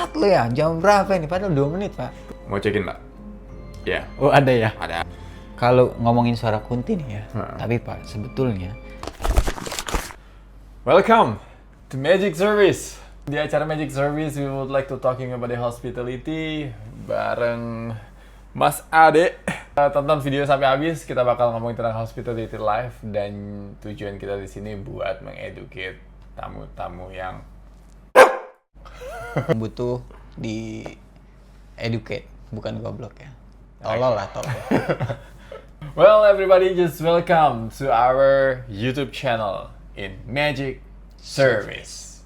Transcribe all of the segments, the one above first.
Bangsat lu ya, jam berapa ini? Padahal 2 menit, Pak. Mau cekin nggak? Ya. Oh, ada ya? Ada. Kalau ngomongin suara kunti nih ya, tapi Pak, sebetulnya Welcome to Magic Service. Di acara Magic Service, we would like to talking about the hospitality bareng Mas Ade. Tonton video sampai habis, kita bakal ngomongin tentang hospitality life dan tujuan kita di sini buat mengeducate tamu-tamu yang butuh di educate, bukan goblok ya. Tolol lah, tolol. Well, everybody, just welcome to our YouTube channel in Magic Service.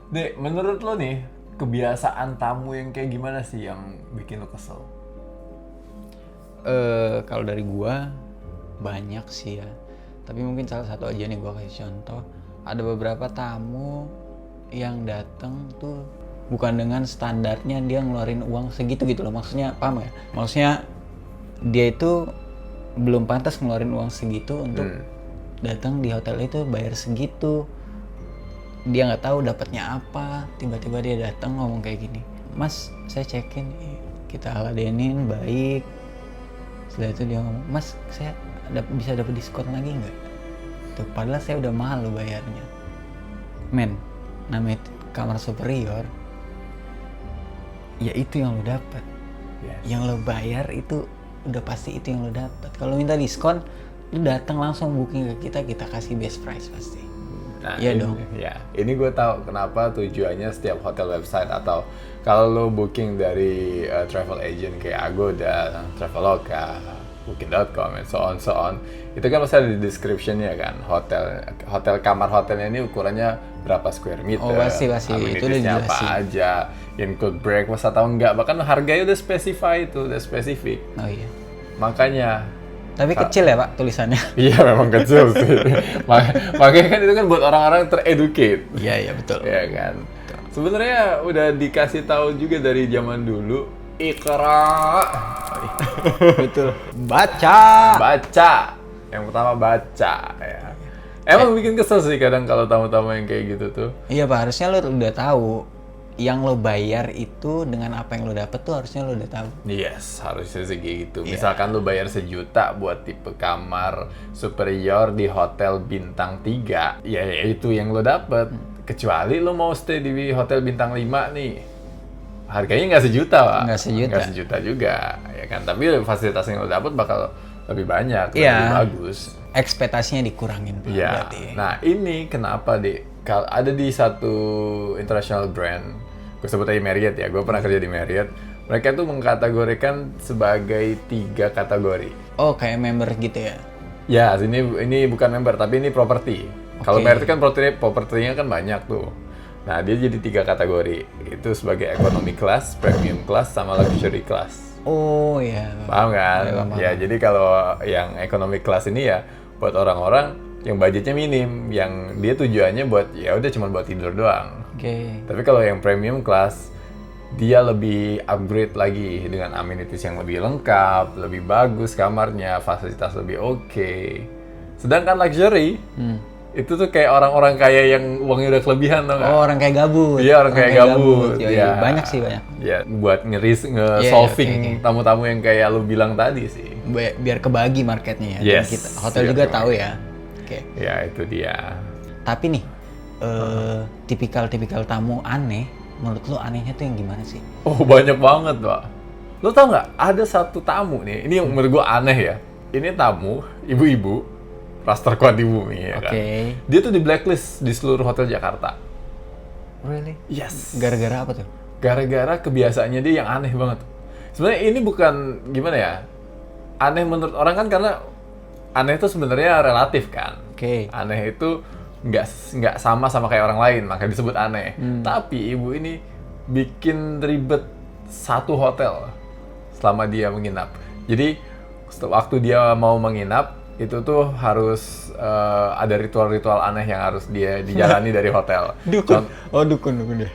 Dek, menurut lo nih, kebiasaan tamu yang kayak gimana sih yang bikin lo kesel? Kalau dari gua banyak sih ya. Tapi mungkin salah satu aja nih gua kasih contoh. Ada beberapa tamu yang datang tuh bukan dengan standarnya dia ngeluarin uang segitu gitu loh. Maksudnya paham ya? Maksudnya dia itu belum pantas ngeluarin uang segitu untuk datang di hotel itu, bayar segitu. Dia nggak tahu dapatnya apa. Tiba-tiba dia datang ngomong kayak gini, "Mas, saya check-in, kita ladenin baik." Setelah itu dia ngomong, "Mas, saya bisa dapat diskon lagi nggak?" Tuh, padahal saya udah mahal lo bayarnya. Men, namanya kamar superior, ya itu yang lo dapat. Yes. Yang lo bayar itu udah pasti itu yang lo dapat. Kalau minta diskon, lo datang langsung booking ke kita, kita kasih best price pasti. Nah, iya dong. Ya, ini gue tahu kenapa tujuannya setiap hotel website atau kalau lo booking dari travel agent kayak Agoda, Traveloka, Booking.com, and so on. Itu kan pasti ada di description-nya kan. Hotel kamar hotelnya ini ukurannya berapa square meter. Oh, pasti. Itu udah Amenitiesnya apa dijelasin. aja, include breakfast atau enggak. Bahkan harganya udah specify itu, udah spesifik. Oh iya. Makanya Tapi kecil ya Pak tulisannya. iya memang kecil sih. Makanya kan itu kan buat orang-orang tereducate. Iya betul. Ya kan. Sebenarnya udah dikasih tahu juga dari zaman dulu. Iqra. Betul. Baca. Baca. Yang pertama baca ya. Emang bikin kesel sih kadang kalau tamu-tamu yang kayak gitu tuh. Iya Pak, harusnya lo udah tahu yang lo bayar itu dengan apa yang lo dapet tuh harusnya lo udah tahu. Yes, harusnya sih kayak gitu. Misalkan lu bayar 1 juta buat tipe kamar superior di hotel bintang 3, ya itu yang lo dapet. Kecuali lo mau stay di hotel bintang 5 nih, harganya nggak 1 juta, Pak. Nggak 1 juta. Nggak 1 juta juga, ya kan. Tapi fasilitas yang lo dapet bakal lebih banyak, Iya. lebih bagus. Ekspektasinya dikurangin Pak, Iya. berarti. Nah ini kenapa ada di satu international brand, gue sebut aja Marriott ya, gue pernah kerja di Marriott. Mereka tuh mengkategorikan sebagai 3 kategori. Oh, kayak member gitu ya? Ya, ini bukan member, tapi ini properti. Kalau Marriott kan propertinya kan banyak tuh. Nah, dia jadi 3 kategori. Itu sebagai economy class, premium class, sama luxury class. Oh iya. Paham kan? Ya, paham. Ya, jadi kalau yang economy class ini ya buat orang-orang yang budgetnya minim, yang dia tujuannya buat ya udah cuma buat tidur doang. Oke. Tapi kalau yang premium class, dia lebih upgrade lagi dengan amenities yang lebih lengkap, lebih bagus kamarnya, fasilitas lebih oke. Sedangkan luxury, itu tuh kayak orang-orang kaya yang uangnya udah kelebihan, tau nggak? Oh, orang kayak gabut. Iya, orang kayak gabut. Iya, Ya. banyak sih, banyak. Ya, buat nge-solving oke. tamu-tamu yang kayak lu bilang tadi sih. Biar kebagi marketnya ya. Yes. Dan kita, hotel Biar juga kebagi. tahu ya. Oke. Ya, itu dia. Tapi nih, tipikal tamu aneh, menurut lo anehnya tuh yang gimana sih? Oh, banyak banget, Pak. Lo tau nggak? Ada satu tamu nih, ini yang menurut gue aneh ya. Ini tamu, ibu-ibu, ras terkuat di bumi ya kan. Oke. Dia tuh di blacklist di seluruh hotel Jakarta. Really? Yes. Gara-gara apa tuh? Gara-gara kebiasaannya dia yang aneh banget. Sebenarnya ini bukan gimana ya? Aneh menurut orang kan karena aneh itu sebenarnya relatif kan. Oke. Aneh itu nggak sama kayak orang lain, makanya disebut aneh. Tapi ibu ini bikin ribet satu hotel selama dia menginap. Jadi waktu dia mau menginap itu tuh harus ada ritual-ritual aneh yang harus dia dijalani dari hotel. Dukun. Oh, dukun deh.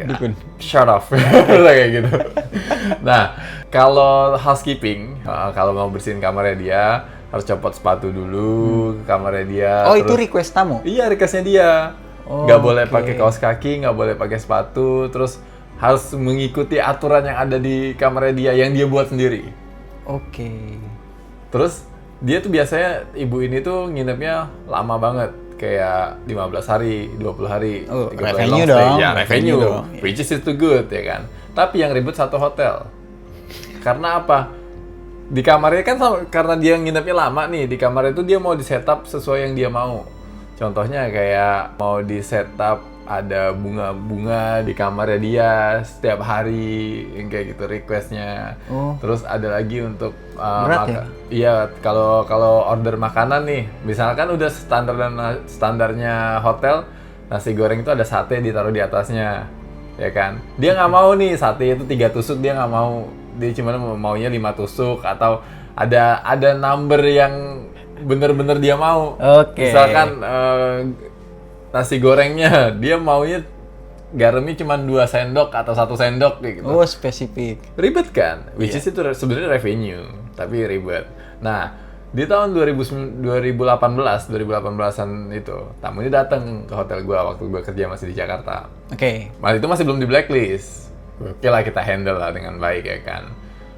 Dukun. Shut off. Kayak gitu. Nah, kalau housekeeping, kalau mau bersihin kamarnya dia, harus copot sepatu dulu ke kamarnya dia. Oh, itu terus- request tamu? Iya, requestnya dia. Oh, Nggak boleh oke. pakai kaos kaki, nggak boleh pakai sepatu, terus harus mengikuti aturan yang ada di kamarnya dia yang dia buat sendiri. Oke. Terus dia tuh biasanya ibu ini tuh nginepnya lama banget, kayak 15 hari, 20 hari, Oh, 30 hari revenue long stay. dong. Ya, Revenue revenue, dong. which is itu good ya kan. Tapi yang ribet satu hotel. Karena apa? Di kamarnya kan karena dia nginepnya lama nih, di kamar itu dia mau di setup sesuai yang dia mau. Contohnya kayak mau di setup ada bunga-bunga di kamarnya dia setiap hari, yang kayak gitu requestnya. Oh. Terus ada lagi untuk Berat ya? Iya, kalau order makanan nih, misalkan udah standarnya hotel, nasi goreng itu ada sate ditaruh di atasnya, ya kan? Dia nggak mau nih sate itu 3 tusuk, dia nggak mau. Dia cuma maunya 5 tusuk atau ada number yang bener-bener dia mau. Oke. Misalkan nasi gorengnya dia maunya garamnya cuma 2 sendok atau 1 sendok kayak gitu. Oh, spesifik. Ribet kan? Which Iya. is itu sebenarnya revenue, tapi ribet. Nah, di tahun 2018-an itu, tamunya datang ke hotel gua waktu gua kerja masih di Jakarta. Oke. Waktu itu masih belum di blacklist. Oke lah, kita handle lah dengan baik ya kan.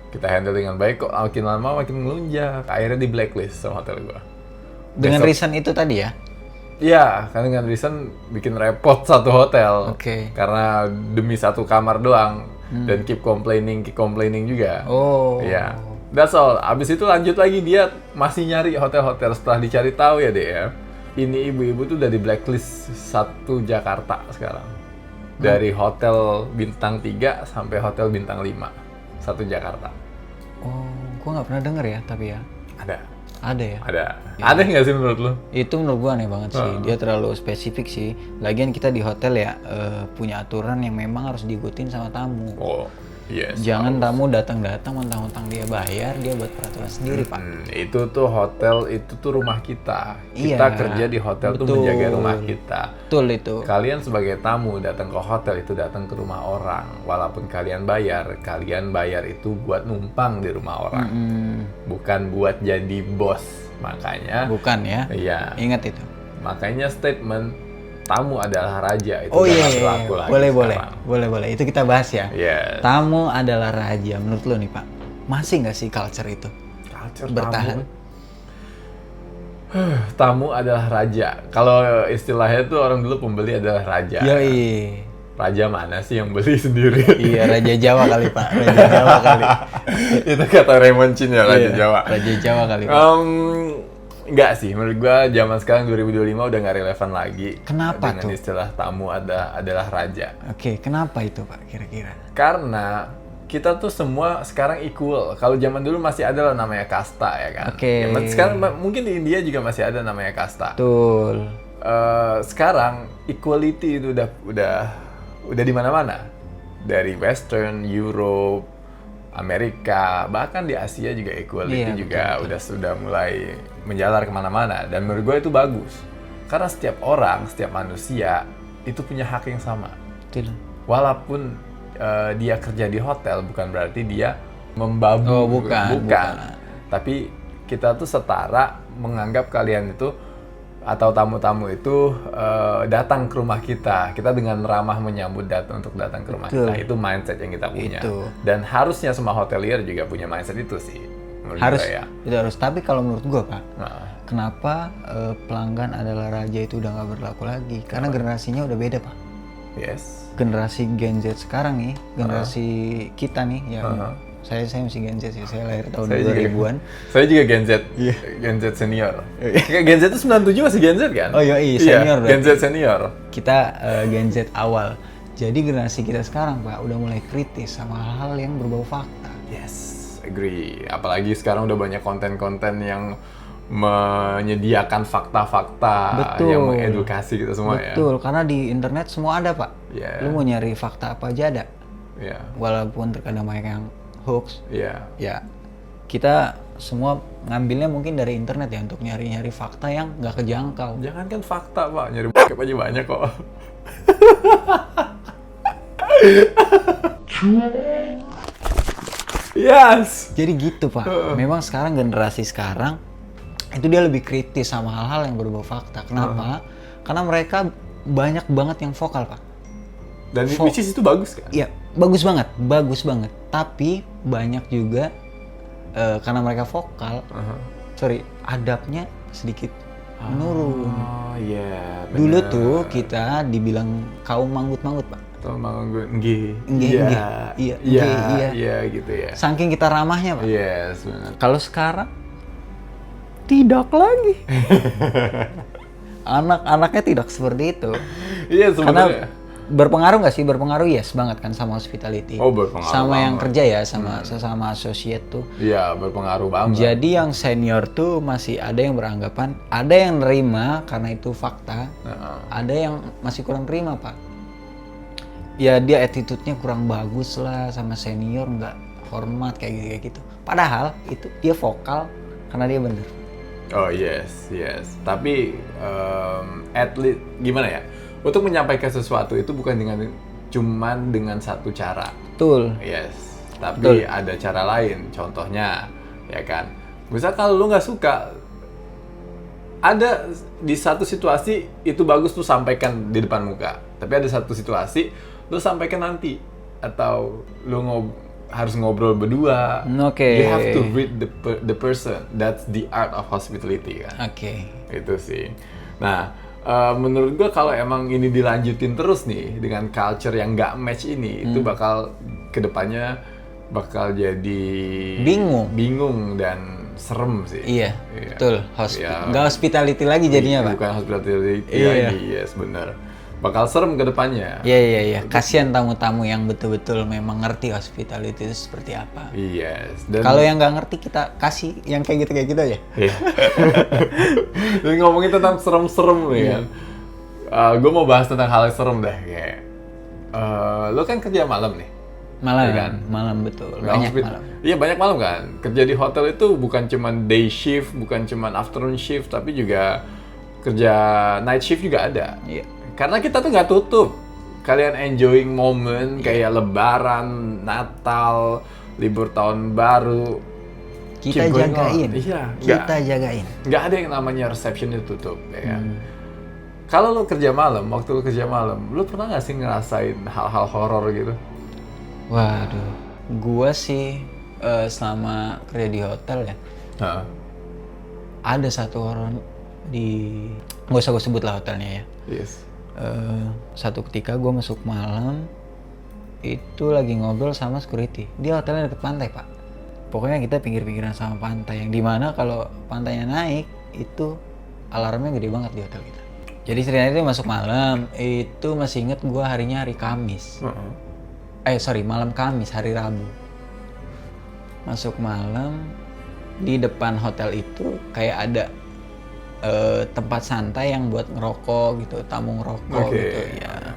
Kita handle dengan baik, kok makin lama makin melunjak. Akhirnya di blacklist sama hotel gua. Dengan Besok- reason itu tadi ya? Iya, karena dengan reason bikin repot satu hotel. Oke. Karena demi satu kamar doang dan keep complaining juga. Oh. Iya. That's all. Abis itu lanjut lagi dia masih nyari hotel-hotel setelah dicari tahu ya deh ya. Ini ibu-ibu tuh udah di blacklist satu Jakarta sekarang. Dari hotel bintang 3 sampai hotel bintang 5. Satu Jakarta. Oh, gua nggak pernah denger ya, tapi ya. Ada. Ada ya? Ada. Ada nggak sih menurut lu? Itu menurut gua aneh banget sih. Dia terlalu spesifik sih. Lagian kita di hotel ya punya aturan yang memang harus diikutin sama tamu. Oh, yes. Jangan tamu datang-datang mentang-mentang dia bayar, dia buat peraturan sendiri, Pak. Itu tuh hotel, itu tuh rumah kita. Iya, Kita kerja di hotel tuh betul. menjaga rumah kita. Betul itu. Kalian sebagai tamu datang ke hotel itu datang ke rumah orang. Walaupun kalian bayar itu buat numpang di rumah orang. Bukan buat jadi bos. Makanya, Bukan ya? iya. Ingat itu. Makanya statement tamu adalah raja itu Oh udah iya, nggak iya, berlaku iya. lagi Boleh, sekarang. boleh. Itu kita bahas ya. Yes. Tamu adalah raja. Menurut lo nih, Pak, masih nggak sih culture itu Culture bertahan? Tamu adalah raja. Kalau istilahnya tuh orang dulu pembeli adalah raja. Yoi. Raja mana sih yang beli sendiri? Iya, Raja Jawa kali, Pak. Raja Jawa kali. Itu kata Raymond Chin ya, Raja Iya, Jawa. Raja Jawa kali, Pak. Enggak sih, menurut gua zaman sekarang 2025 udah nggak relevan lagi. Kenapa dengan tuh? istilah tamu adalah raja. Oke, kenapa itu, Pak, kira-kira? Karena kita tuh semua sekarang equal. Kalau zaman dulu masih ada lah namanya kasta ya kan. Oke. Sekarang mungkin di India juga masih ada namanya kasta. Betul. Sekarang equality itu udah di mana-mana. Dari Western, Europe, Amerika, bahkan di Asia juga equality Iya, juga betul. sudah mulai menjalar kemana-mana. Dan menurut gue itu bagus. Karena setiap orang, setiap manusia itu punya hak yang sama. Betul. Walaupun dia kerja di hotel, bukan berarti dia membabu. Oh, bukan. Tapi kita tuh setara menganggap kalian itu atau tamu-tamu itu datang ke rumah kita. Kita dengan ramah menyambut untuk datang ke rumah Betul. kita. Itu mindset yang kita punya. Itu. Dan harusnya semua hotelier juga punya mindset itu sih. Menurut Harus. gue ya. Itu harus. Tapi kalau menurut gua, Pak, Nah, kenapa pelanggan adalah raja itu udah nggak berlaku lagi? Karena generasinya udah beda, Pak. yes. Generasi Gen Z sekarang nih, generasi kita nih, ya. Saya masih Gen Z sih. Saya lahir tahun Saya juga. 2000-an. Saya juga Gen Z. Iya. Gen Z senior. Kayak Gen Z itu 97 masih Gen Z kan? Oh, iya, senior Gen Z berarti. senior. Kita Gen Z awal. Jadi generasi kita sekarang, Pak, udah mulai kritis sama hal-hal yang berbau fakta. Yes, agree. Apalagi sekarang udah banyak konten-konten yang menyediakan fakta-fakta Betul. yang mengedukasi kita semua ya. Betul, karena di internet semua ada, Pak. Iya. Lu mau nyari fakta apa aja ada. Iya. Walaupun terkadang banyak yang hoax, Iya. ya kita semua ngambilnya mungkin dari internet ya untuk nyari-nyari fakta yang nggak kejangkau. Jangan kan fakta, Pak. Nyari bokep aja banyak kok. Yes. Jadi gitu Pak. Memang sekarang generasi sekarang itu dia lebih kritis sama hal-hal yang berbau fakta. Kenapa? Karena mereka banyak banget yang vokal Pak. Dan which is itu bagus kan? Iya, bagus banget. Tapi banyak juga karena mereka vokal, adabnya sedikit menurun. Oh iya. Dulu tuh kita dibilang kaum manggut-manggut Pak. Iya gitu ya. Saking kita ramahnya Pak. Yes, benar. Kalau sekarang tidak lagi. Anak-anaknya tidak seperti itu. Iya sebenarnya. Karena berpengaruh nggak sih? Berpengaruh yes banget kan sama hospitality. Oh, berpengaruh sama banget. yang kerja ya, sama sesama associate tuh. Iya berpengaruh banget. Jadi yang senior tuh masih ada yang beranggapan, ada yang nerima karena itu fakta, ada yang masih kurang terima Pak. Ya dia attitude-nya kurang bagus lah sama senior, nggak hormat kayak gitu. Padahal itu dia vokal karena dia bener. Oh yes. Tapi at least gimana ya? Untuk menyampaikan sesuatu itu bukan cuman dengan satu cara. Betul. Yes. Tapi ada cara lain. Contohnya, ya kan. Misal kalau lu nggak suka, ada di satu situasi itu bagus tuh sampaikan di depan muka. Tapi ada satu situasi lu sampaikan nanti, atau lu harus ngobrol berdua. Oke. You have to read the person. That's the art of hospitality kan. Oke. Itu sih. Nah, menurut gua kalau emang ini dilanjutin terus nih dengan culture yang nggak match ini, itu bakal kedepannya bakal jadi bingung dan serem sih. Iya. Betul. Iya. Nggak hospitality lagi jadinya Pak. Bukan hospitality Iya. lagi, yes benar. Bakal serem ke depannya. Iya. Kasihan tamu-tamu yang betul-betul memang ngerti hospitality itu seperti apa. Yes. Kalau yang nggak ngerti kita kasih yang kayak gitu aja. Iya. Dan ngomongin tentang serem-serem nih kan. Gue mau bahas tentang hal yang serem deh kayak. Lo kan kerja malam nih. Malam Iya kan? Malam betul. Nah, Banyak malam. Iya banyak malam kan. Kerja di hotel itu bukan cuma day shift, bukan cuma afternoon shift, tapi juga kerja night shift juga ada. Iya. Karena kita tuh nggak tutup. Kalian enjoying moment kayak Lebaran, Natal, libur tahun baru. Kita keep going jagain. on. Iya. Kita jagain. Nggak ada yang namanya reception itu tutup, ya kan? Kalau lo kerja malam, waktu lo kerja malam, lo pernah nggak sih ngerasain hal-hal horor gitu? Waduh, gua sih selama kerja di hotel ya, ada satu orang nggak usah gue sebut lah hotelnya ya. Yes. Satu ketika gue masuk malam, itu lagi ngobrol sama security. Dia hotelnya deket pantai Pak. Pokoknya kita pinggir-pinggiran sama pantai, yang dimana kalau pantainya naik, itu alarmnya gede banget di hotel kita. Jadi ceritanya itu masuk malam, itu masih inget gue harinya hari Kamis. Malam Kamis, hari Rabu. Masuk malam, di depan hotel itu kayak ada tempat santai yang buat ngerokok gitu, tamu ngerokok gitu ya.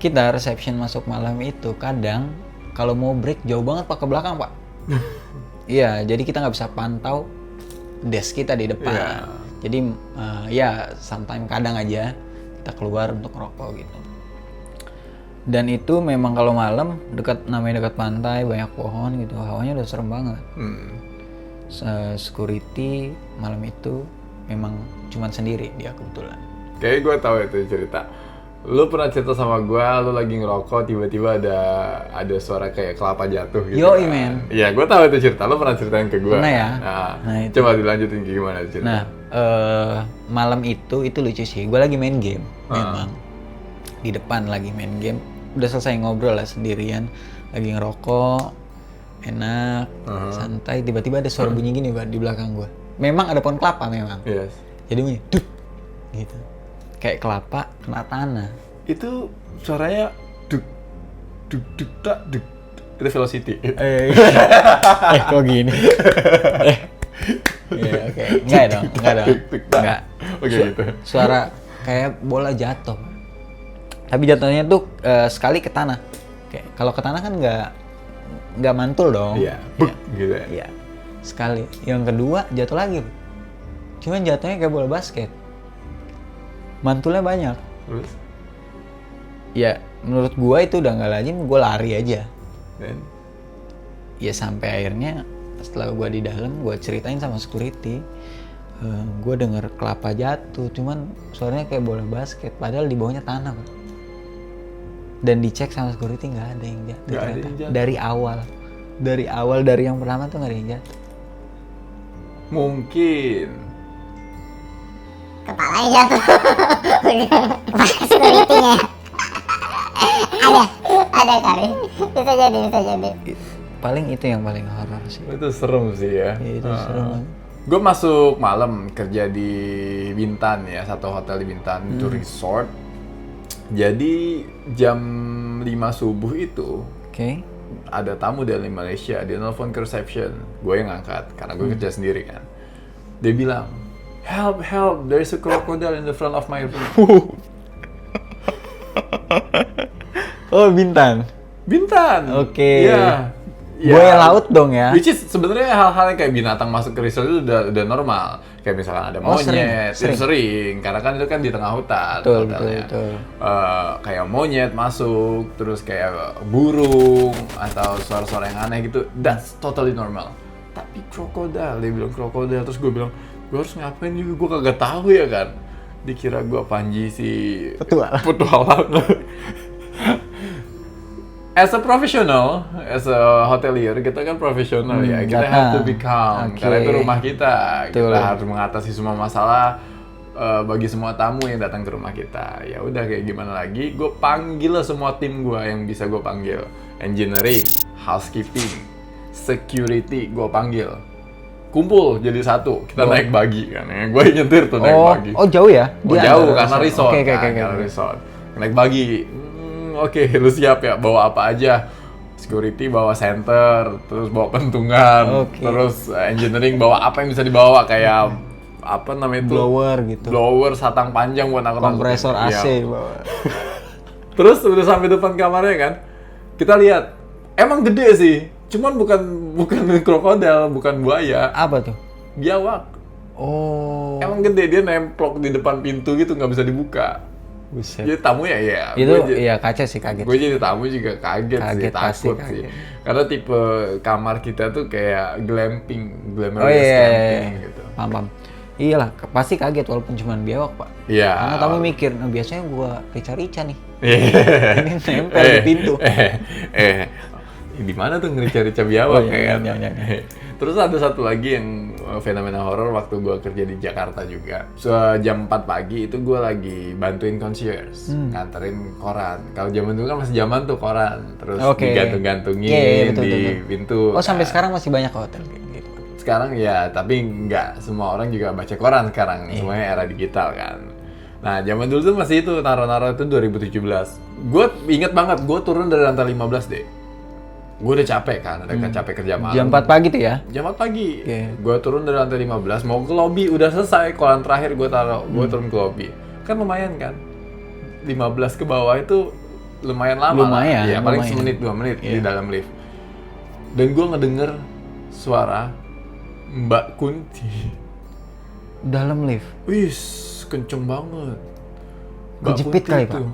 Kita reception masuk malam itu kadang kalau mau break jauh banget Pak ke belakang Pak. Iya, jadi kita nggak bisa pantau desk kita di depan. Yeah. Jadi sometimes kadang aja kita keluar untuk ngerokok gitu. Dan itu memang kalau malam namanya dekat pantai, banyak pohon gitu, hawanya udah serem banget. Security malam itu memang cuman sendiri dia kebetulan. Kayaknya gue tahu itu cerita. Lu pernah cerita sama gue, lu lagi ngerokok, tiba-tiba ada suara kayak kelapa jatuh gitu. Yoi, men. Iya, gue tahu itu cerita. Lu pernah ceritain ke gue. Pernah ya? Nah, itu. coba dilanjutin gimana cerita. Nah, malam itu lucu sih. Gue lagi main game, memang di depan lagi main game. Udah selesai ngobrol lah sendirian, lagi ngerokok, enak, santai. Tiba-tiba ada suara bunyi gini Pak di belakang gue. Memang ada pohon kelapa memang. Yes. Jadi bunyi, duk, gitu. Kayak kelapa kena tanah. Itu suaranya duk tak duk. Itu velocity. Kok gini? Iya, oke. Enggak dong. Enggak. Oke, gitu. Suara kayak bola jatuh. Tapi jatuhnya tuh sekali ke tanah. Kayak kalau ke tanah kan nggak mantul dong. Iya, buk gitu ya. Iya. Sekali. Yang kedua jatuh lagi. Cuman jatuhnya kayak bola basket. Mantulnya banyak. Terus? Ya, menurut gue itu udah nggak lazim, gue lari aja. Dan Ya sampai akhirnya setelah gue di dalam, gue ceritain sama security, gue denger kelapa jatuh, cuman suaranya kayak bola basket, padahal di bawahnya tanah, Pak. Dan dicek sama security nggak ada yang jatuh. Nggak ada ternyata. yang jatuh. Dari awal dari yang pertama tuh nggak ada yang jatuh. mungkin Kepalanya jatuh. Kepala security-nya. Ada kali. Bisa jadi. Paling itu yang paling horor sih. itu serem sih ya. Ya, itu serem banget. Gue masuk malam kerja di Bintan ya, satu hotel di Bintan itu resort. Jadi jam 5 subuh itu Oke. ada tamu dari Malaysia, dia nelfon ke reception. Gue yang ngangkat karena gue kerja sendiri kan. Dia bilang, help, there's a crocodile in the front of my room. Oh, Bintan. Bintan. Oke. Iya. Buaya laut dong ya. Which is sebenarnya hal-hal yang kayak binatang masuk ke resort itu udah normal. Kayak misalkan ada Oh, monyet, sering. sering. Karena kan itu kan di tengah hutan Betul. kayak monyet masuk, terus kayak burung atau suara-suara yang aneh gitu. That's totally normal. Tapi krokodil, dia bilang krokodil, terus gue bilang, gue harus ngapain juga, gue kagak tahu ya kan. Dikira gue Panji si petualang. As a professional, as a hotelier, kita kan profesional ya. Kita have to be calm, Oke. karena itu rumah kita. Betul. Kita harus mengatasi semua masalah bagi semua tamu yang datang ke rumah kita. Ya udah kayak gimana lagi, gue panggil lah semua tim gue yang bisa gue panggil. Engineering, housekeeping, security, gue panggil. Kumpul jadi satu, kita naik bagi kan. Gue nyetir tuh naik bagi. Oh jauh ya? Oh, Dia jauh antara karena resort, Oke. karena resort. Naik bagi. Oke, lu siap ya? Bawa apa aja? Security bawa center, terus bawa pentungan, Oke. terus engineering bawa apa yang bisa dibawa kayak apa namanya itu? Blower gitu. Blower, satang panjang buat nakut-nakutin. Kompresor AC Iya. bawa. Terus udah sampai depan kamarnya kan, kita lihat emang gede sih, cuman bukan krokodil, bukan buaya, Apa tuh? biawak. Oh. Emang gede, dia nemplok di depan pintu gitu, nggak bisa dibuka. Buset. Jadi tamu ya. Itu Gua iya kaca sih kaget. Gue jadi tamu juga kaget sih, Kaget, pasti takut sih. kaget. Karena tipe kamar kita tuh kayak glamping, Oh iya. glamping gitu. Paham. Iyalah, pasti kaget walaupun cuma biawak, Pak. Iya. Karena tamu mikir, nah biasanya gua rica-rica nih. Iya. Ini nempel di pintu. Di mana tuh ngerica-rica biawak Oh, iya, kan? iya. Terus ada satu lagi yang fenomena horor waktu gue kerja di Jakarta juga. Jam 4 pagi itu gue lagi bantuin concierge, nganterin koran. Kalau zaman dulu kan masih zaman tuh koran, terus Oke. digantung-gantungin Iya, betul, di betul. pintu. Oh, sampai Nah, sekarang masih banyak hotel kayak gitu. sekarang ya, tapi nggak semua orang juga baca koran sekarang. Iya. Semuanya era digital kan. Nah, zaman dulu tuh masih itu, naro-naro itu 2017. Gue inget banget, gue turun dari lantai 15 deh. Gue udah capek kan, capek kerja malam. Jam 4 pagi tuh ya? Jam 4 pagi. Oke. Gue turun dari lantai 15, mau ke lobby, udah selesai. Koran terakhir gue taruh, gue turun ke lobby. Kan lumayan kan? 15 ke bawah itu lumayan lama. Lumayan, Iya, paling lumayan. semenit 2 menit di Iya. dalam lift. Dan gue ngedenger suara Mbak Kunti. Dalam lift. Wih, kenceng banget. Kejepit Kunti kali, tuh.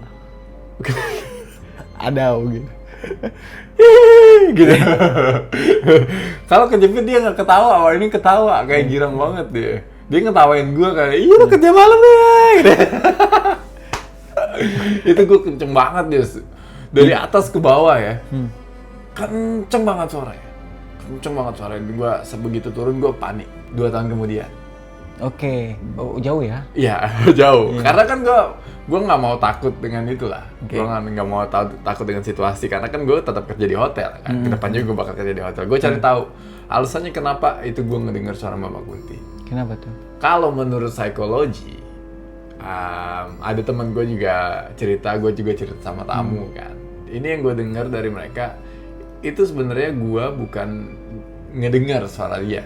Ada gitu. Gitu. Kalau kejepit dia nggak ketawa, wah ini ketawa kayak girang banget dia. Dia ngetawain gue kayak, iya lu kerja malam ya. Gitu. Itu gue kenceng banget dia, dari atas ke bawah ya. Kenceng banget suaranya. Kenceng banget suaranya. Gue sebegitu turun gue panik. 2 tahun kemudian. Oke. Oh, jauh ya? Iya, jauh. Karena kan gue nggak mau takut dengan itulah. Oke. Gue nggak mau takut dengan situasi. Karena kan gue tetap kerja di hotel. Kan. Kedepannya gue bakal kerja di hotel. Gue cari tahu alasannya kenapa itu gue ngedengar suara Mbak Kunti. Kenapa tuh? Kalau menurut psikologi, ada teman gue juga cerita sama tamu kan. Ini yang gue dengar dari mereka, itu sebenarnya gue bukan ngedengar suara dia,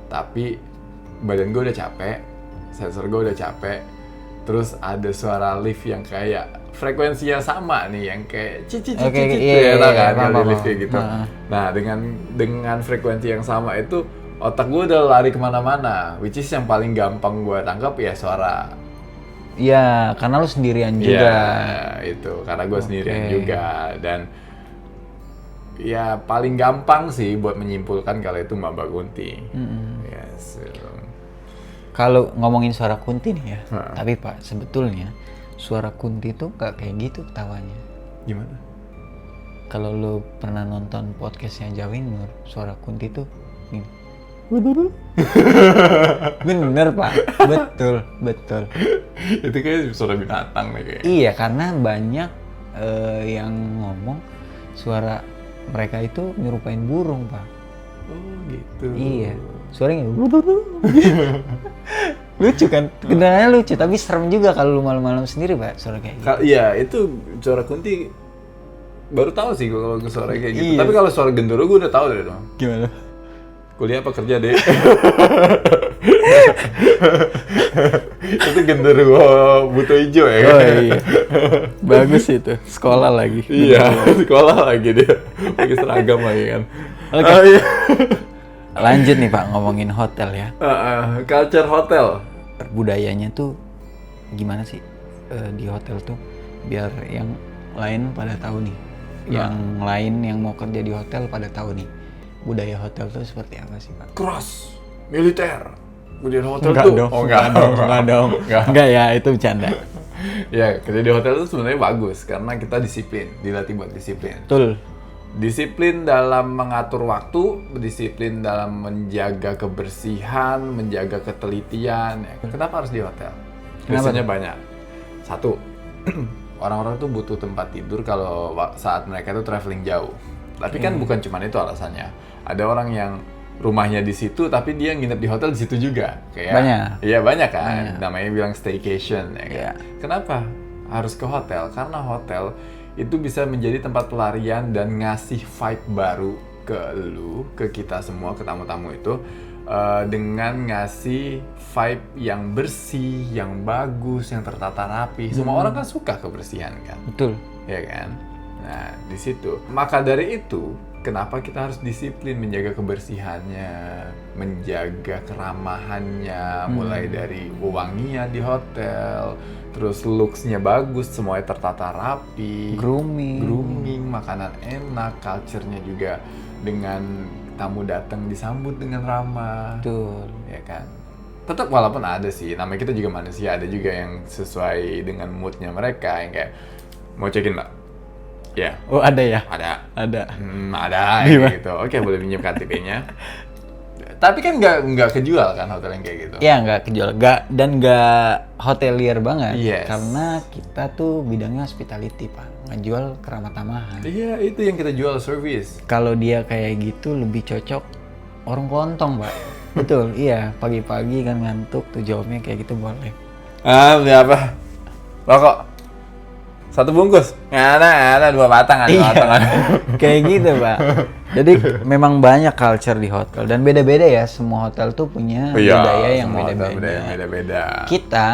tapi badan gue udah capek, sensor gue udah capek, terus ada suara lift yang kayak frekuensinya sama nih, yang kayak cicit Oke, cicit iya, ya, tau kan, paham, kalau di lift paham. kayak gitu. Nah. Nah, dengan frekuensi yang sama itu, otak gue udah lari kemana-mana, which is yang paling gampang gue tangkap ya suara Iya, karena lu sendirian juga. Iya, itu karena gue sendirian juga dan ya paling gampang sih buat menyimpulkan kalau itu Mbak Kunti. Yes. Kalau ngomongin suara Kunti nih ya, Heeh. tapi Pak, sebetulnya suara Kunti tuh gak kayak gitu ketawanya. Gimana? Kalau lu pernah nonton podcastnya Jawa Nur, suara Kunti tuh gini. Bener Pak, betul. Itu kayak suara binatang deh kayaknya. Iya, karena banyak yang ngomong suara mereka itu nyerupain burung Pak. Oh gitu. Iya, suaranya lucu kan, kedengarannya lucu, tapi serem juga kalau lu malam-malam sendiri Pak, suara kayak gitu. Iya, itu suara Kunti baru tahu sih kalau suara kayak gitu. Iya. Tapi kalau suara gendero gue udah tahu dari dong. Gimana? Kuliah apa kerja deh? Itu gendero buto hijau ya kan? Oh iya, bagus itu, sekolah lagi. Iya, sekolah lagi dia. Pakai seragam lagi kan. Oke. Oh, iya. Lanjut nih Pak, ngomongin hotel ya. Culture hotel. Budayanya tuh gimana sih di hotel tuh, biar yang lain pada tahu nih. Yang lain yang mau kerja di hotel pada tahu nih. Budaya hotel tuh seperti apa sih Pak? Keras, militer. Budaya hotel Enggak tuh. dong, Oh, enggak dong. Enggak. Enggak ya, itu bercanda. Ya, kerja di hotel itu sebenarnya bagus karena kita disiplin, dilatih buat disiplin. Betul. Disiplin dalam mengatur waktu, disiplin dalam menjaga kebersihan, menjaga ketelitian. Kenapa harus di hotel? Kenapa? Biasanya banyak. Satu, orang-orang tuh butuh tempat tidur kalau saat mereka tuh traveling jauh. Tapi kan bukan cuma itu alasannya. Ada orang yang rumahnya di situ, tapi dia nginep di hotel di situ juga. Kayak, Banyak. Iya banyak kan. Banyak. Namanya bilang staycation. Ya kan? Iya. Kenapa harus ke hotel? Karena hotel itu bisa menjadi tempat pelarian dan ngasih vibe baru ke lu, ke kita semua, ke tamu-tamu itu dengan ngasih vibe yang bersih, yang bagus, yang tertata rapi. Semua orang kan suka kebersihan kan, Betul. ya kan? Nah di situ. Maka dari itu, kenapa kita harus disiplin menjaga kebersihannya, menjaga keramahannya, mulai dari wewangian di hotel, terus looks-nya bagus, semuanya tertata rapi, grooming, makanan enak, culture-nya juga dengan tamu datang disambut dengan ramah, Betul. ya kan? Tetap walaupun ada sih, namanya kita juga manusia, ada juga yang sesuai dengan mood-nya mereka, yang kayak mau check-in Mbak? Ya, Oh, ada ya? ada. Ada. Ada Gimana? gitu. Oke, boleh pinjam KTP-nya. Tapi kan nggak kejual kan hotel yang kayak gitu. Ya, nggak kejual. Nggak hotelier banget. Yes. Karena kita tuh bidangnya hospitality, Pak. Ngejual keramat tamahan. Iya, itu yang kita jual service. Kalau dia kayak gitu lebih cocok orang kelontong, Pak. Betul, iya. Pagi-pagi kan ngantuk tuh jawabnya kayak gitu boleh. Beli apa? Rokok. 1 bungkus. Ada 2 batang, ada 2 batang. Kayak gitu, Pak. Jadi memang banyak culture di hotel dan beda-beda ya. Semua hotel tuh punya budaya yang semua hotel beda-beda. budaya yang beda-beda. Kita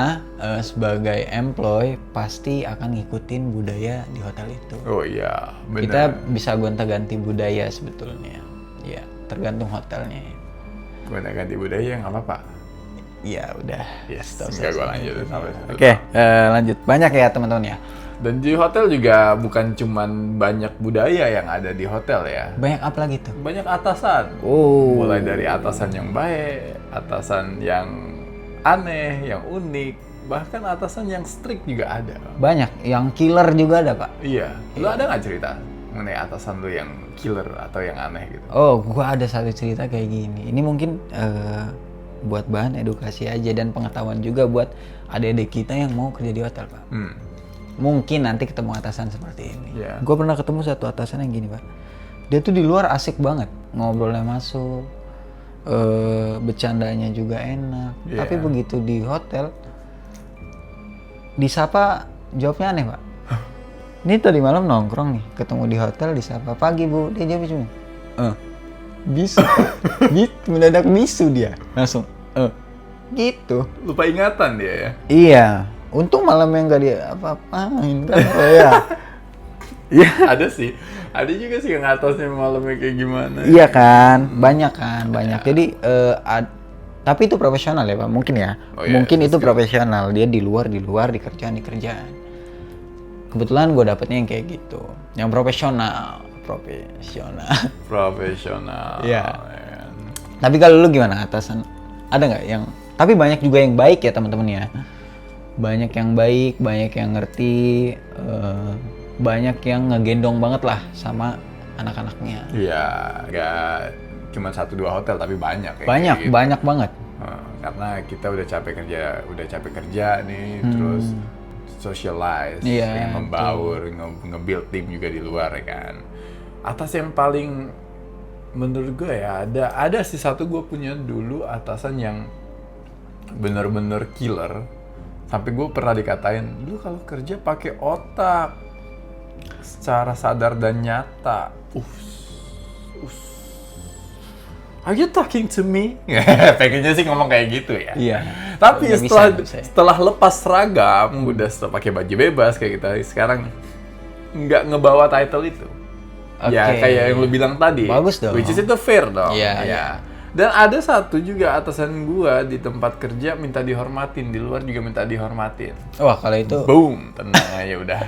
sebagai employee pasti akan ngikutin budaya di hotel itu. Oh iya, benar. Kita bisa gonta-ganti budaya sebetulnya. Ya, tergantung hotelnya. Ya. Gonta-ganti budaya nggak apa-apa. Ya udah. Yes, Stop, enggak stop, gua stop. lanjutin sampai situ. Oke, lanjut. Banyak ya teman-teman ya. Dan di hotel juga bukan cuman banyak budaya yang ada di hotel ya. Banyak apa lagi tuh? Banyak atasan. Oh. Mulai dari atasan yang baik, atasan yang aneh, yang unik, bahkan atasan yang strict juga ada. Banyak. Yang killer juga ada, Pak. Iya. Lu ada nggak cerita mengenai atasan lu yang killer atau yang aneh gitu? Oh, gua ada satu cerita kayak gini. Ini mungkin buat bahan edukasi aja dan pengetahuan juga buat adik-adik kita yang mau kerja di hotel, Pak. Mungkin nanti ketemu atasan seperti ini. Iya. Gue pernah ketemu satu atasan yang gini, Pak. Dia tuh di luar asik banget, ngobrolnya masuk, bercandanya juga enak. Iya. Tapi begitu di hotel, disapa jawabnya aneh, Pak. Ini tadi malam nongkrong nih, ketemu di hotel, disapa pagi Bu, dia jawab cuma, bisu, mendadak bisu dia, langsung, gitu. Lupa ingatan dia ya? Iya. Untung malamnya nggak dia apa-apain kan. Oh ya. Iya. Ada sih. Ada juga sih yang atasnya malamnya kayak gimana. Iya kan, banyak kan, banyak. Jadi Tapi itu profesional ya Pak, mungkin ya. Oh, iya, Mungkin itu skill. profesional, dia di luar, di kerjaan. Kebetulan gue dapetnya yang kayak gitu, yang profesional. Profesional. Iya. Tapi kalau lu gimana atasan? Ada nggak yang? Tapi banyak juga yang baik ya teman-teman ya. Banyak yang baik, banyak yang ngerti, banyak yang ngegendong banget lah sama anak-anaknya. Iya, nggak cuma 1-2 hotel tapi banyak ya. Banyak, kayak gitu. banyak banget. Karena kita udah capek kerja nih, terus socialize, Iya, pengen membaur, nge-build tim juga di luar ya kan. Atas yang paling menurut gue ya ada sih satu, gue punya dulu atasan yang bener-bener killer. Sampai gue pernah dikatain, lu kalau kerja pakai otak secara sadar dan nyata. Are you talking to me? Pengennya sih ngomong kayak gitu ya. Iya. Tapi Nggak bisa. setelah lepas seragam, udah setelah pakai baju bebas kayak kita sekarang nggak ngebawa title itu. Ya Oke. kayak yang lu bilang tadi. Bagus dong. Which is itu fair dong. Iya, Ya. iya. Dan ada satu juga atasan gua di tempat kerja minta dihormatin, di luar juga minta dihormatin. Wah kalau itu, Boom, tenang aja udah.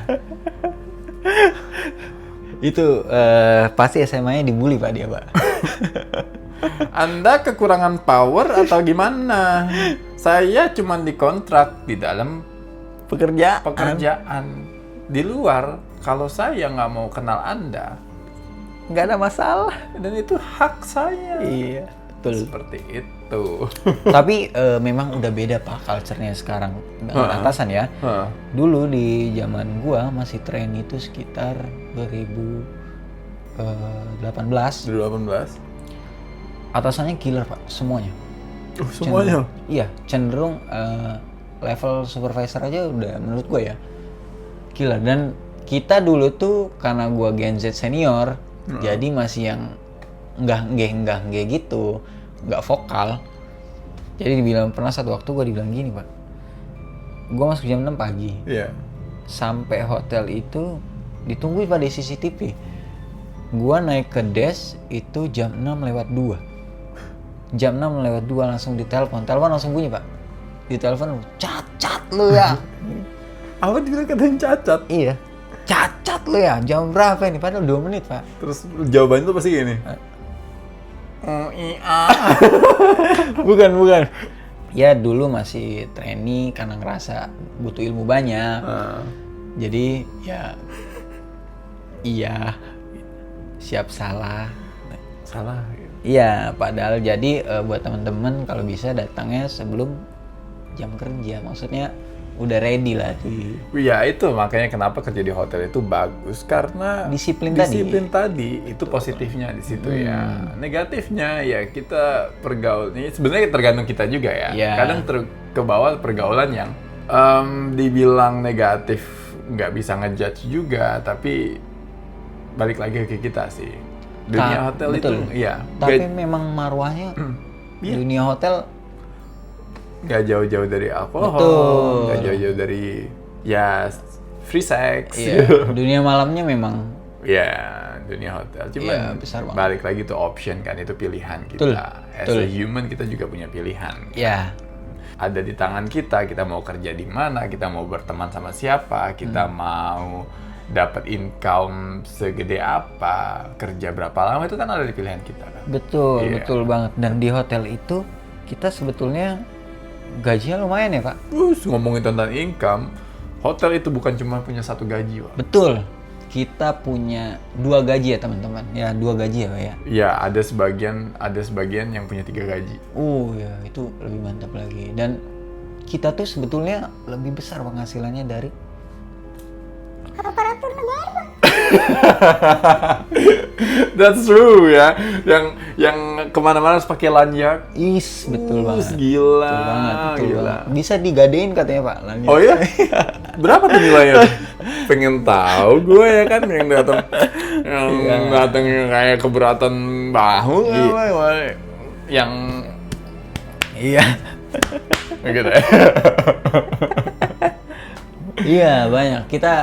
itu pasti SMA-nya dibully Pak dia Pak. Anda kekurangan power atau gimana? Saya cuma dikontrak di dalam pekerjaan. Di luar, kalau saya nggak mau kenal Anda, Nggak ada masalah. dan itu hak saya. Iya, betul. Seperti itu. Tapi memang unya beda Pak culture-nya sekarang dengan atasan ya. Dulu di zaman gua masih tren itu sekitar 2018. 2018. Atasannya killer Pak, semuanya. Semuanya. Iya, cenderung level supervisor aja udah menurut gue ya killer. Dan kita dulu tuh karena gue Gen Z senior, jadi masih yang enggak gitu, enggak vokal. Jadi dibilang pernah satu waktu gue dibilang gini Pak, gue masuk jam 6 pagi, Iya. sampai hotel itu ditungguin Pak di CCTV. Gue naik ke desk itu jam 6:02. Jam 6:02 langsung ditelepon. Telepon langsung bunyi Pak. Ditelepon, cacat lu ya. Apa dibilang katanya cacat? Iya. Cacat lu ya. Jam berapa ini? Padahal 2 menit Pak. Terus jawaban itu pasti gini. Oh iya. Bukan. Ya dulu masih trainee karena ngerasa butuh ilmu banyak. Jadi ya iya siap salah. Salah. Iya, padahal jadi buat teman-teman kalau bisa datangnya sebelum jam kerja. Maksudnya udah ready lah di Ya itu makanya kenapa kerja di hotel itu bagus, karena Disiplin tadi itu positifnya di situ ya. Negatifnya ya kita pergaulnya sebenarnya tergantung kita juga ya. Iya. Kadang ke bawah pergaulan yang dibilang negatif nggak bisa ngejudge juga, tapi balik lagi ke kita sih. Dunia hotel betul. itu iya. Tapi memang marwahnya Iya. dunia hotel Nggak jauh-jauh dari alkohol, Betul. nggak jauh-jauh dari ya free sex. iya, dunia malamnya memang Ya, dunia hotel. Cuman Iya, besar banget. balik lagi tuh option kan, itu pilihan kita. Betul, As betul. a human kita juga punya pilihan. ya Ada di tangan kita mau kerja di mana, kita mau berteman sama siapa, kita mau dapat income segede apa, kerja berapa lama, itu kan ada di pilihan kita kan. betul Iya. betul banget. Dan di hotel itu kita sebetulnya gajinya lumayan ya Pak. Ngomongin tentang income, hotel itu bukan cuma punya satu gaji, Pak. Betul. Kita punya 2 gaji ya teman-teman. Ya 2 gaji ya Pak ya. Ya, ada sebagian yang punya 3 gaji. Ya itu lebih mantap lagi. Dan kita tuh sebetulnya lebih besar penghasilannya dari Aparatur negara. That's true ya. Yang kemana-mana harus pakai lanyard. betul banget. Gila. Betul banget. Bisa digadein katanya Pak lanyard. Oh ya? Berapa tuh nilainya? Pengen tahu gue ya kan yang datang yang kayak keberatan bahu apa, yang Iya. gitu ya. Iya banyak. Kita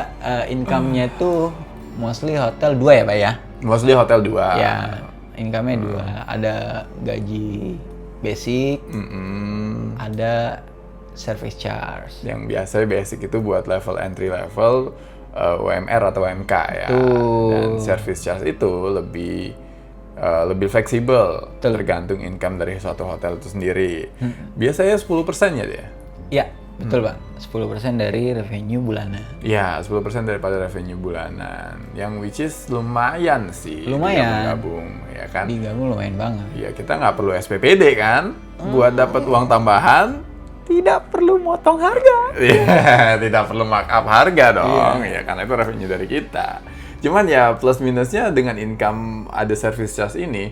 income-nya tuh mostly hotel 2 ya Pak ya. Mostly hotel 2. Ya, income-nya 2. Ada gaji basic, Mm-mm. ada service charge. Yang biasanya basic itu buat level entry level UMR atau UMK ya. Betul. Dan service charge itu lebih fleksibel, tergantung income dari suatu hotel itu sendiri. Biasanya 10% ya dia. Ya, betul Pak. 10% dari revenue bulanan. Ya, 10% daripada revenue bulanan. Yang which is lumayan sih. Lumayan. Digabung, ya kan? Digabung lumayan banget. Ya, kita nggak perlu SPPD kan? Buat dapat uang tambahan, tidak perlu motong harga. Iya, tidak perlu markup harga dong. Ya, karena itu revenue dari kita. Cuman ya plus minusnya dengan income ada service charge ini,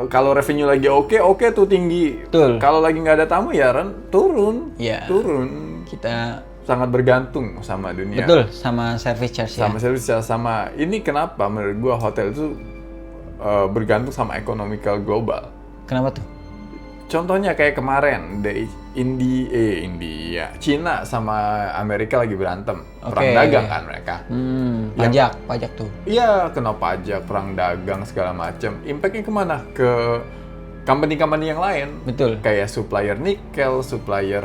kalau revenue lagi oke tuh tinggi. Betul. Kalau lagi nggak ada tamu ya turun. Iya. Turun. Kita Sangat bergantung sama dunia. betul sama service charge ya. Sama service charge sama ini kenapa menurut gua hotel itu bergantung sama economical global. Kenapa tuh? Contohnya kayak kemarin dari India, Cina sama Amerika lagi berantem, perang Oke. dagang kan mereka. Pajak tuh. Iya, kena pajak, perang dagang segala macam. Impactnya kemana? Ke company-company yang lain. Betul. Kayak supplier nikel, supplier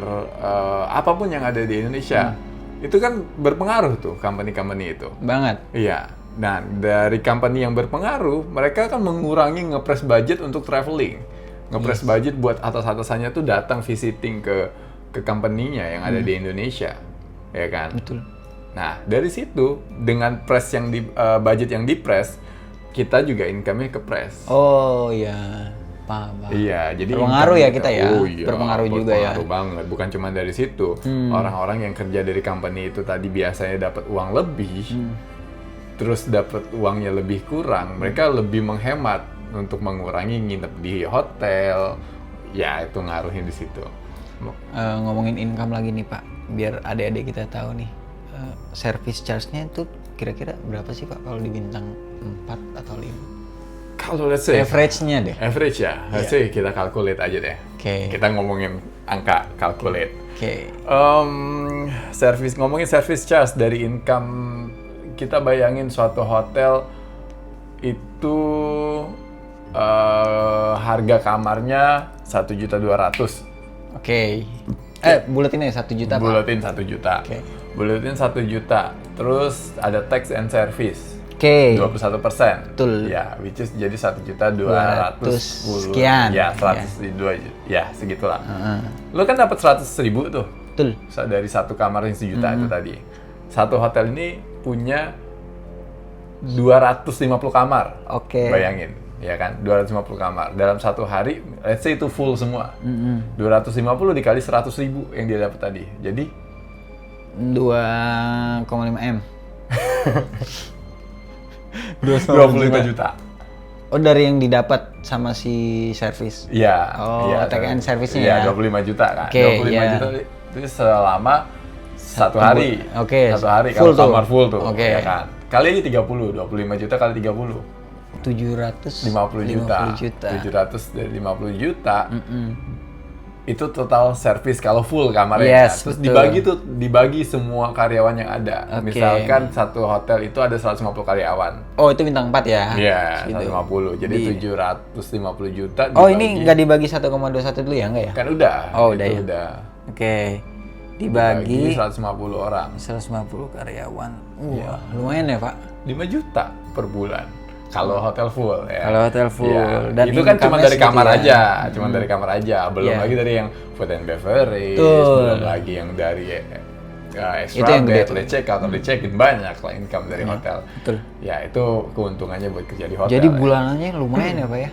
apapun yang ada di Indonesia. Itu kan berpengaruh tuh company-company itu. Banget. Iya. Nah, dari company yang berpengaruh, mereka kan mengurangi ngepres budget untuk traveling. Ngepres budget buat atas-atasannya tuh datang visiting ke company-nya yang ada di Indonesia. Ya kan? Betul. Nah, dari situ dengan press yang budget yang dipres, kita juga income-nya ke press. Oh iya, paham. Iya, jadi Berpengaruh income ya kita ya? Oh iya, Berpengaruh juga ya? berpengaruh banget. Bukan cuma dari situ. Orang-orang yang kerja dari company itu tadi biasanya dapat uang lebih, terus dapat uangnya lebih kurang, mereka lebih menghemat untuk mengurangi nginep di hotel. Ya, itu ngaruhin di situ. Ngomongin income lagi nih Pak, biar adik-adik kita tahu nih, service charge-nya itu kira-kira berapa sih Pak kalau di bintang 4 atau 5? Kalau let's say Average-nya deh. average ya, let's say kita calculate aja deh. Oke. Kita ngomongin angka, calculate. Oke. Ngomongin service charge dari income, kita bayangin suatu hotel itu harga kamarnya 1.200.000. Oke. Buletin aja 1 juta Pak. Buletin 1 juta. Oke. Buletin 1 juta. Terus ada tax and service. Oke. 21%. Betul. Ya, which is jadi 1.210.000 sekian. Ya, 102. Ya, segitulah. Lu kan dapat 100.000 tuh. Betul. Dari satu kamar yang 1 juta itu tadi. Satu hotel ini punya 250 kamar. Oke. Bayangin, ya kan? 250 kamar. Dalam satu hari, let's say itu full semua. 250 dikali 100.000 yang dia dapat tadi. Jadi 2,5 M. 25 juta. Oh, dari yang didapat sama si service. Iya. Oh, iya, take and service-nya iya, ya. 25 juta kan. Oke, 25 iya. juta itu selama satu hari. Oke, Satu hari full kalau tuh. kamar full tuh. Oke. Ya kan. Kali aja 30, 25 juta kali 30. 750 50 juta. 700 dari 50 juta. Itu total service kalau full kamarnya. Yes, Terus betul. dibagi semua karyawan yang ada. Oke. Misalkan satu hotel itu ada 150 karyawan. Oh, itu bintang 4 ya? Iya, Segitu. 150. Jadi 750 juta Oh, dibagi. ini nggak dibagi 1,21 dulu ya? Nggak ya? Kan udah. Oh, udah itu ya. udah. Oke. Dibagi Dibagi 150 orang. 150 karyawan. Wah, lumayan ya, Pak. 5 juta per bulan. Kalau hotel full ya. Kalau hotel full. Iya. Dan itu kan cuma income-nya dari segitu kamar ya. aja, cuma dari kamar aja. Belum Iya. lagi dari yang food and beverage, Betul. belum lagi yang dari extra Itu yang gede bed, tuh. late check out, late check in, banyak lah income dari hotel. Betul. Ya itu keuntungannya buat kerja di hotel. Jadi ya. bulanannya lumayan ya, Pak ya?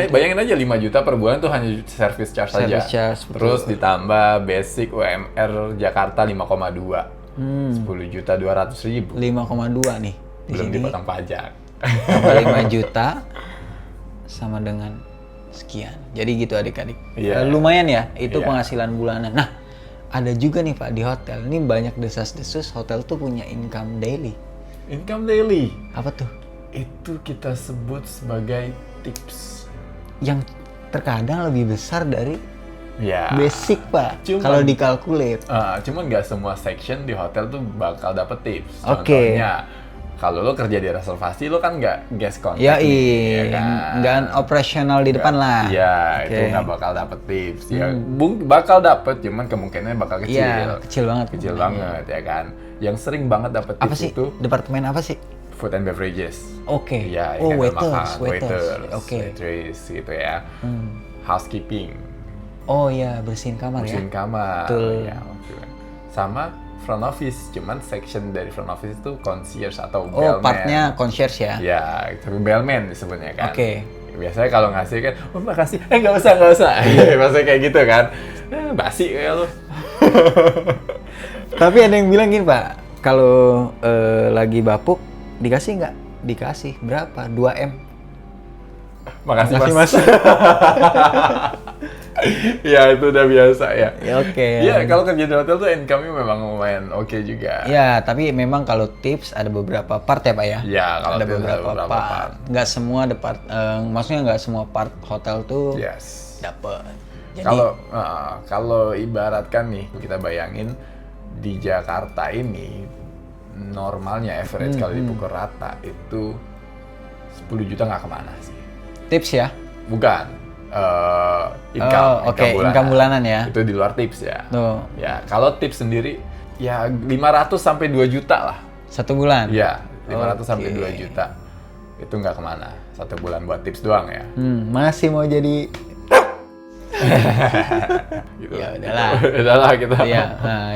Bayangin aja 5 juta per bulan tuh hanya service charge saja. Service charge, betul. Terus ditambah basic UMR Jakarta 5,2. 10 juta 200.000. 5,2 nih. Di Belum sini dipotong pajak. tambah 5 juta sama dengan sekian. Jadi gitu adik-adik. Iya. Lumayan ya, itu Iya. penghasilan bulanan. Nah, ada juga nih Pak di hotel. Ini banyak desas-desus hotel tuh punya income daily. Income daily. Apa tuh? Itu kita sebut sebagai tips. Yang terkadang lebih besar dari Ya. basic Pak. Cuman- Kalau dikalkulate. Cuman nggak semua section di hotel tuh bakal dapet tips. Oke. Contohnya, Kalau lo kerja di reservasi, lo kan nggak guest contact Ya, nih, ya kan? nggak operasional di depan lah. Iya, Oke. itu nggak bakal dapet tips. Ya, bakal dapet, cuman kemungkinannya bakal kecil. Iya, kecil banget. Kecil banget, ya kan? Yang sering banget dapet Apa tips sih? itu Departemen apa sih? food and beverages. Oke. Iya, Oh, yang waiters. waiters, Oke. waitress gitu ya. Housekeeping, Oh iya, bersihin kamar bersihin ya. kamar, Betul. ya, oke. Sama front office, cuman section dari front office itu concierge atau Oh, bellman. partnya concierge ya. Ya, tapi bellman disebutnya kan. Oke. Biasanya kalau ngasih kan, oh makasih, nggak usah. Maksudnya kayak gitu kan. Basi kayak lo. Tapi ada yang bilang gini Pak, kalau lagi bapuk dikasih nggak? Dikasih berapa? 2M. Makasih, Makasih, mas. Ya itu udah biasa ya. Ya, oke. Iya, kalau kerja di hotel tuh income-nya memang lumayan oke juga. Ya, tapi memang kalau tips ada beberapa part ya Pak ya. Ya, kalau Ada tips ada beberapa beberapa part. part. Nggak semua maksudnya nggak semua part hotel tuh Yes. dapet. Jadi, Kalau ibaratkan nih, kita bayangin di Jakarta ini normalnya average kalau dipukul rata itu 10 juta nggak kemana sih? tips ya. Bukan. Income, Oh, oke, income bulanan ya. Itu di luar tips ya. Tuh, Ya, kalau tips sendiri ya 500 sampai 2 juta lah. 1 bulan. Iya, 500 sampai Oke. 2 juta. Itu nggak kemana. 1 bulan buat tips doang ya. Masih mau jadi Gitu. Ya udahlah. Udahlah kita. ya,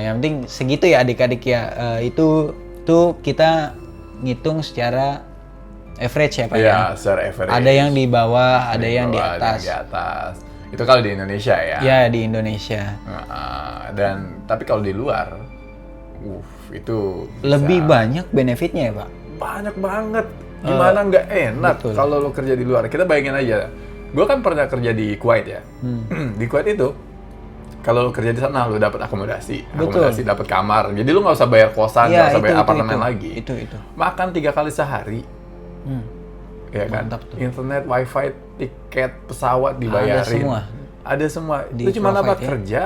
yang penting segitu ya adik-adik ya. Itu tuh kita ngitung secara average ya Pak ya. Iya, secara average. Ada yang di bawah, ada yang di bawah, ada atas. yang di atas. Itu kalau di Indonesia ya. Ya, di Indonesia. Dan tapi kalau di luar, itu bisa Lebih banyak benefitnya ya Pak. banyak banget. Gimana nggak enak betul. kalau lo kerja di luar. Kita bayangin aja. Gue kan pernah kerja di Kuwait ya. Di Kuwait itu kalau lo kerja di sana lo dapat akomodasi, Betul. dapat kamar. Jadi lo nggak usah bayar kosan, nggak usah bayar apartemen lagi. Itu. Makan 3 kali sehari. Ya kan? Mantap tuh. Internet, wifi, tiket pesawat dibayarin. semua. Ada semua. Di Lu cuma provide dapat ya? kerja.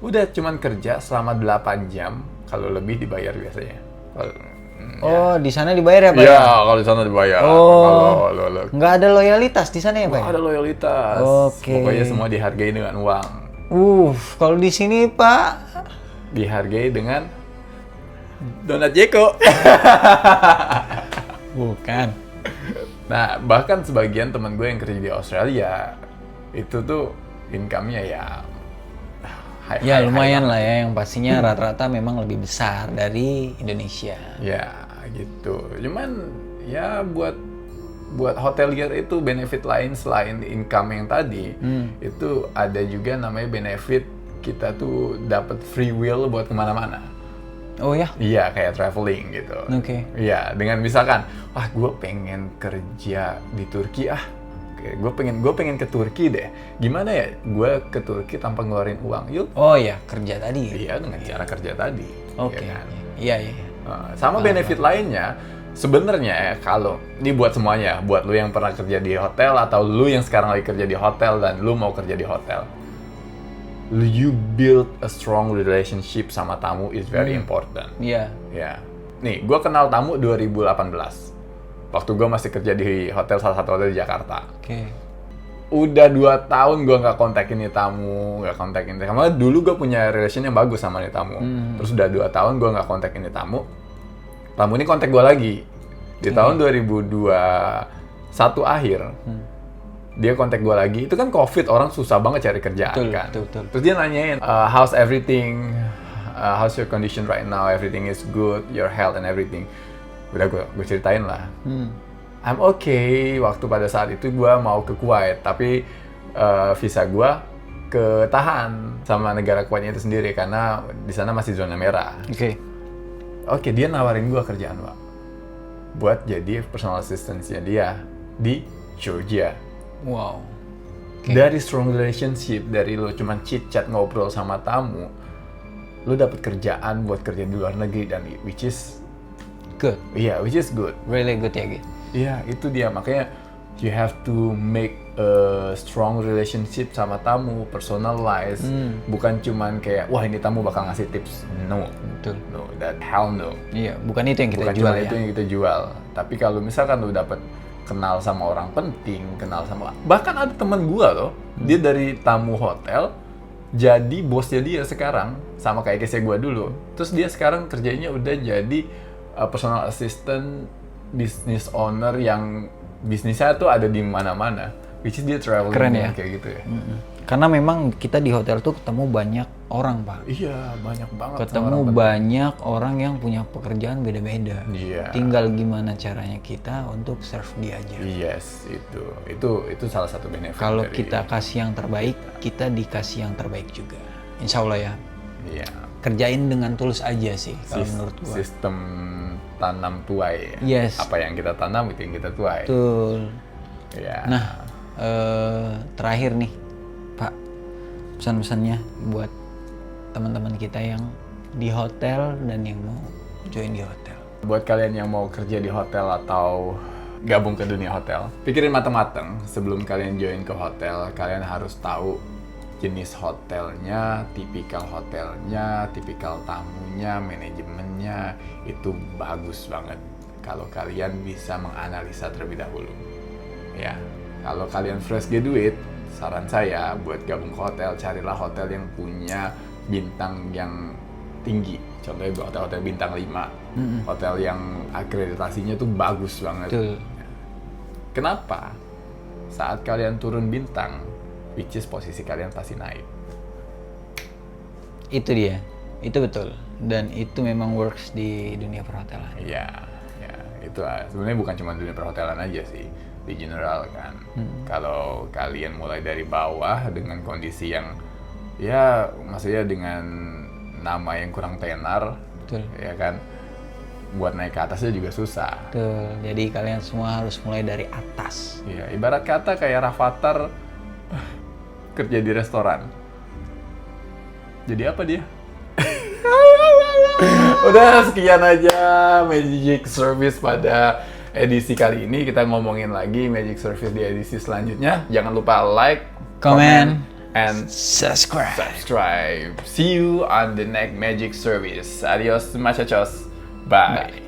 Udah cuman kerja selama 8 jam. Kalau lebih dibayar biasanya. Oh, di sana dibayar ya Pak? Iya, ya? kalau di sana dibayar. Oh. Kalau lo Nggak ada loyalitas di sana ya Pak? ya? ada loyalitas. Oke. Pokoknya semua dihargai dengan uang. Kalau di sini Pak, Dihargai dengan donat Jeko. bukan. Nah, bahkan sebagian teman gue yang kerja di Australia itu tuh income-nya ya Ya lumayan lah ya, yang pastinya rata-rata memang lebih besar dari Indonesia. Ya, gitu. Cuman ya buat hotelier itu benefit lain selain income yang tadi, itu ada juga namanya benefit kita tuh dapat free will buat kemana-mana. Oh ya? Iya, kayak traveling gitu. Oke. Iya, dengan misalkan, wah gue pengen kerja di Turki gue pengen ke Turki deh. Gimana ya? Gue ke Turki tanpa ngeluarin uang. Yuk. Oh ya, kerja tadi. Iya, dengan cara kerja tadi. Oke. Ya kan? Iya. Sama benefit lainnya, sebenarnya ya kalau ini buat semuanya, buat lu yang pernah kerja di hotel atau lu yang sekarang lagi kerja di hotel dan lu mau kerja di hotel, you build a strong relationship sama tamu is very important. Iya. Ya, nih gue kenal tamu 2018. Waktu gue masih kerja di hotel, salah satu hotel di Jakarta. Oke. Udah 2 tahun gue nggak kontakin nih tamu, Karena dulu gue punya relation yang bagus sama nih tamu. Terus udah 2 tahun gue nggak kontakin nih tamu. Tamu ini kontak gue lagi di tahun 2021 akhir. Dia kontak gue lagi. Itu kan COVID, orang susah banget cari kerjaan kan. Betul. Terus dia nanyain, how's everything? How's your condition right now? Everything is good, your health and everything. Udah gue ceritain lah. I'm okay. Waktu pada saat itu gue mau ke Kuwait, tapi visa gue ketahan sama negara Kuwait itu sendiri karena di sana masih zona merah. Oke, dia nawarin gue kerjaan, Pak, buat jadi personal assistant-nya dia di Georgia. Wow. Dari strong relationship, dari lo cuman chit-chat ngobrol sama tamu, lo dapet kerjaan buat kerja di luar negeri dan which is Good. Iya, which is good. Really good ya, Gitu. Iya, itu dia. Makanya you have to make a strong relationship sama tamu, personalize, bukan cuman kayak wah ini tamu bakal ngasih tips. No, Betul. no, that hell no. Iya, bukan itu yang kita Bukan jual cuma ya. itu yang kita jual. Tapi kalau misalkan lu dapet kenal sama orang penting, kenal sama bahkan ada temen gua loh, dia dari tamu hotel jadi bosnya dia sekarang, sama kayak case gua dulu. Terus dia sekarang kerjanya udah jadi personal assistant, business owner yang bisnisnya tuh ada di mana-mana. Which is dia traveling Keren ya? kayak gitu ya. Karena memang kita di hotel tuh ketemu banyak orang, Pak. Iya, banyak banget. Ketemu banyak orang yang punya pekerjaan beda-beda. Iya. Tinggal gimana caranya kita untuk serve dia aja. Yes, itu salah satu benefit. Kalau dari- kita kasih yang terbaik, kita dikasih yang terbaik juga. Insya Allah ya. Iya. Kerjain dengan tulus aja sih, kalau menurut gua. Sistem tanam tuai. Yes. Apa yang kita tanam itu yang kita tuai. Betul. Iya. Nah, terakhir nih, Pak, pesan-pesannya buat teman-teman kita yang di hotel dan yang mau join di hotel. Buat kalian yang mau kerja di hotel atau gabung ke dunia hotel, pikirin matang-matang sebelum kalian join ke hotel. Kalian harus tahu jenis hotelnya, tipikal tamunya, manajemennya, itu bagus banget kalau kalian bisa menganalisa terlebih dahulu. Ya, kalau kalian fresh graduate, saran saya buat gabung ke hotel, carilah hotel yang punya bintang yang tinggi. Contohnya hotel-hotel bintang 5, hotel yang akreditasinya tuh bagus banget. Betul. Kenapa? Saat kalian turun bintang, which is posisi kalian pasti naik. Itu dia. Itu betul. Dan itu memang works di dunia perhotelan. Iya, ya, itu sebenarnya bukan cuma dunia perhotelan aja sih, di general kan. Kalau kalian mulai dari bawah dengan kondisi yang, ya maksudnya dengan nama yang kurang tenar, Betul. ya kan, buat naik ke atasnya juga susah. Betul. Jadi kalian semua harus mulai dari atas. Iya, ibarat kata kayak Rafathar kerja di restoran. Jadi apa dia? Udah sekian aja Magic Service pada edisi kali ini. Kita ngomongin lagi Magic Service di edisi selanjutnya. Jangan lupa like, Comment, and subscribe. subscribe. See you on the next Magic Service. Adios, muchachos. Bye.